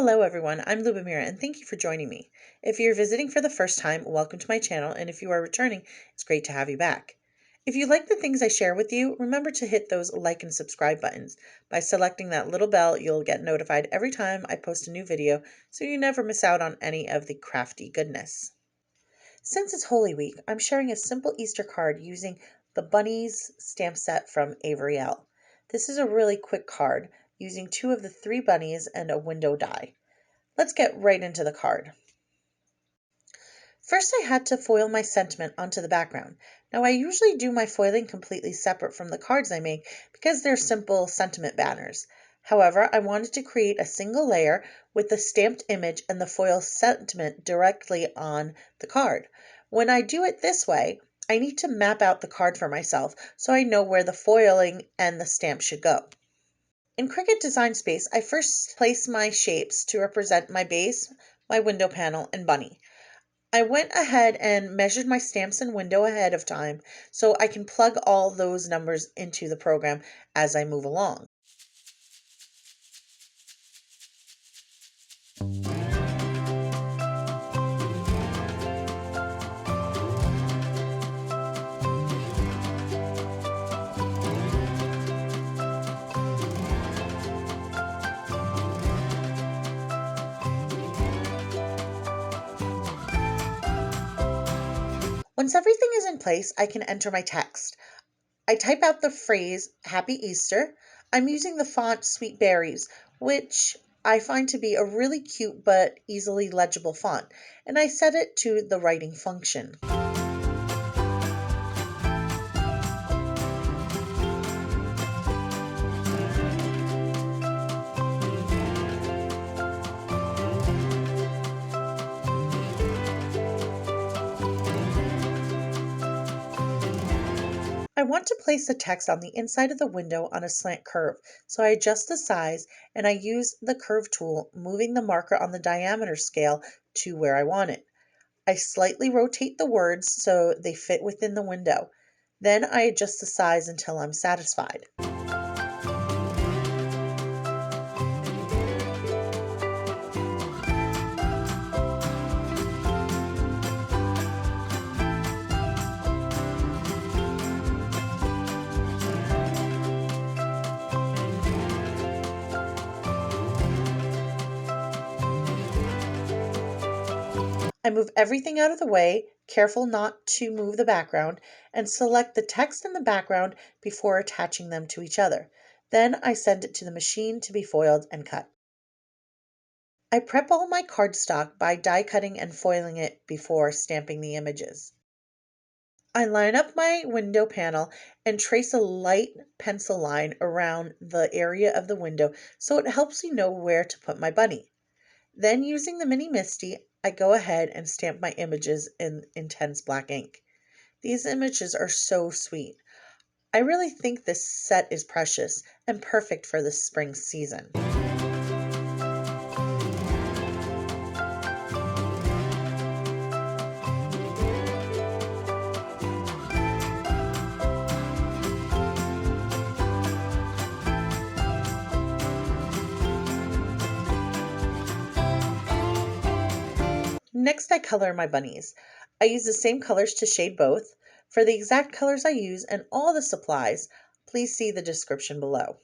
Hello everyone, I'm Lubomira and thank you for joining me. If you're visiting for the first time, welcome to my channel, and if you are returning, it's great to have you back. If you like the things I share with you, remember to hit those like and subscribe buttons. By selecting that little bell, you'll get notified every time I post a new video, so you never miss out on any of the crafty goodness. Since it's Holy Week, I'm sharing a simple Easter card using the Bunnies stamp set from Avery Elle. This is a really quick card, using 2 of the 3 bunnies and a window die. Let's get right into the card. First, I had to foil my sentiment onto the background. Now, I usually do my foiling completely separate from the cards I make because they're simple sentiment banners. However, I wanted to create a single layer with the stamped image and the foil sentiment directly on the card. When I do it this way, I need to map out the card for myself so I know where the foiling and the stamp should go. In Cricut Design Space, I first place my shapes to represent my base, my window panel, and bunny. I went ahead and measured my stamps and window ahead of time so I can plug all those numbers into the program as I move along. Once everything is in place, I can enter my text. I type out the phrase, Happy Easter. I'm using the font Sweet Berries, which I find to be a really cute but easily legible font, and I set it to the writing function. I want to place the text on the inside of the window on a slant curve, so I adjust the size and I use the curve tool, moving the marker on the diameter scale to where I want it. I slightly rotate the words so they fit within the window. Then I adjust the size until I'm satisfied. I move everything out of the way, careful not to move the background, and select the text in the background before attaching them to each other. Then I send it to the machine to be foiled and cut. I prep all my cardstock by die cutting and foiling it before stamping the images. I line up my window panel and trace a light pencil line around the area of the window so it helps me know where to put my bunny. Then, using the Mini Misty, I go ahead and stamp my images in intense black ink. These images are so sweet. I really think this set is precious and perfect for the spring season. Next, I color my bunnies. I use the same colors to shade both. For the exact colors I use and all the supplies, please see the description below.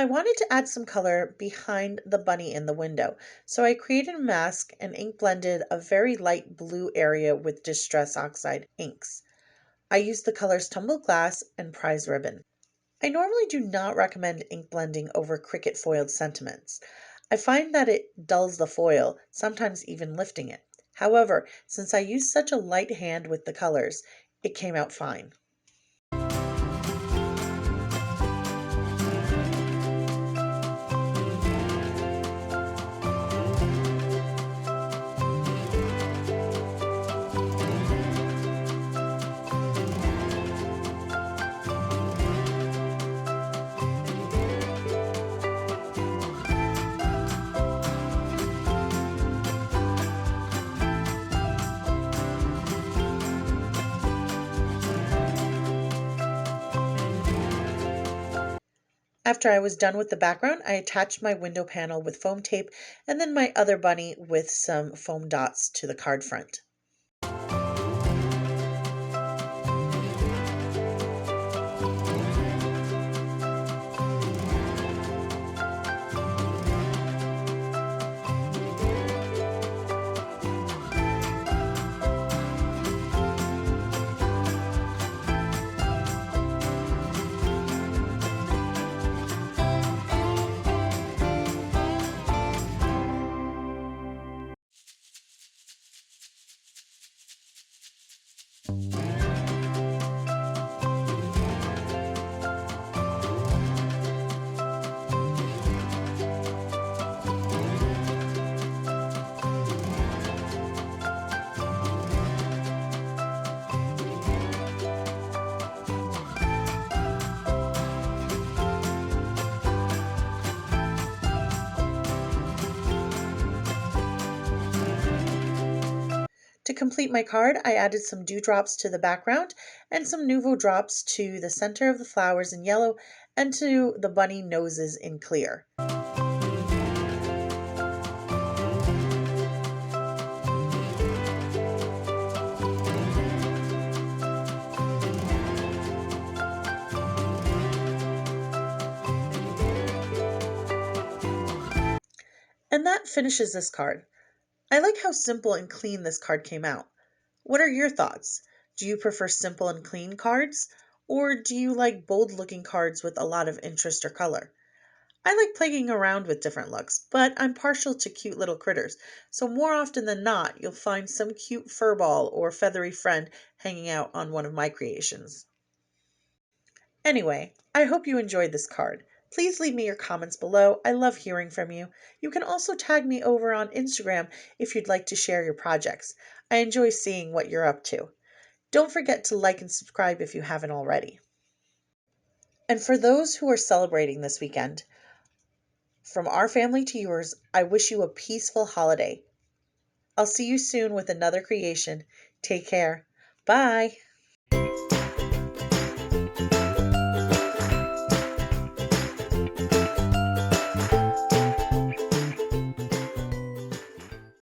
I wanted to add some color behind the bunny in the window, so I created a mask and ink blended a very light blue area with Distress Oxide inks. I used the colors Tumbled Glass and Prize Ribbon. I normally do not recommend ink blending over Cricut foiled sentiments. I find that it dulls the foil, sometimes even lifting it. However, since I used such a light hand with the colors, it came out fine. After I was done with the background, I attached my window panel with foam tape and then my other bunny with some foam dots to the card front. To complete my card, I added some dewdrops to the background and some Nuvo drops to the center of the flowers in yellow and to the bunny noses in clear. And that finishes this card. I like how simple and clean this card came out. What are your thoughts? Do you prefer simple and clean cards? Or do you like bold looking cards with a lot of interest or color? I like playing around with different looks, but I'm partial to cute little critters, so more often than not, you'll find some cute furball or feathery friend hanging out on one of my creations. Anyway, I hope you enjoyed this card. Please leave me your comments below. I love hearing from you. You can also tag me over on Instagram if you'd like to share your projects. I enjoy seeing what you're up to. Don't forget to like and subscribe if you haven't already. And for those who are celebrating this weekend, from our family to yours, I wish you a peaceful holiday. I'll see you soon with another creation. Take care. Bye.